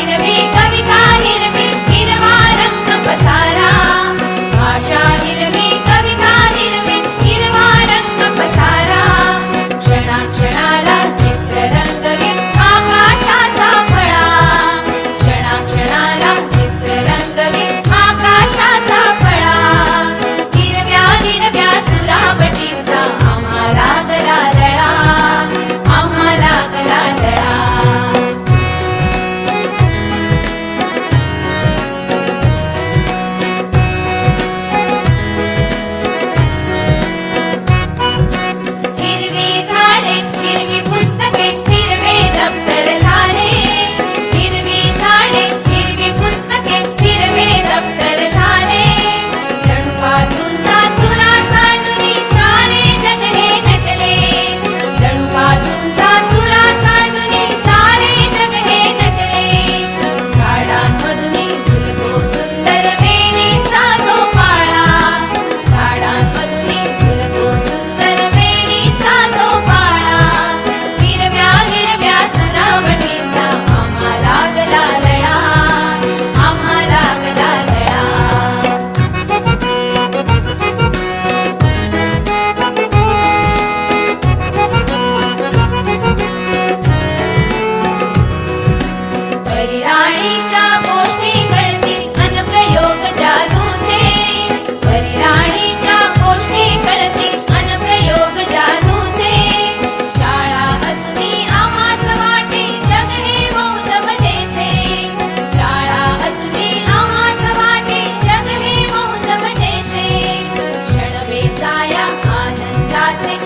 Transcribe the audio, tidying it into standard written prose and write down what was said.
हिरवी कविता हिरवी हिरवा रंग पसारा, भाषा हिरवी कविता हिरवी हिरवा रंग पसारा, क्षणाक्षणाला चित्र रंगवी आकाशाचा फळा, क्षणाक्षणाला चित्र रंगवी आकाशाचा फळा, हिरव्या हिरव्या सुरावटीचा आम्हाला गला लळा, आम्हाला गला लळा. हिरवी झाडे हिरवी पुस्तके हिरवे दप्तर झाले, हिरवी झाडे हिरवी पुस्तके हिरवे दप्तर झाले, जणू बाजूंचा चुरा सांडूनी सारे जग हे नटले, जणू बाजूंचा चुरा सांडूनी सारे जग हे नटले, झाडांमधून झुलतो सुंदर वेलीचा जो पाळा, झाडांमधून झुलतो सुंदर वेलीचा जो पाळा, हिरव्या हिरव्या सुरावटीचा आम्हाला गला लळा, आम्हाला गला लळा. परिराणीच्या गोष्टी कळतील अनप्रयोग जादूचे, परिराणीच्या गोष्टी कळतील अनप्रयोग जादूचे, शाळा असुनी आम्हास वाटे जग हे मौज मजेचे, शाळा असुनी आम्हास वाटे जग हे मौज मजेचे, क्षण वेचाया आनंदाचे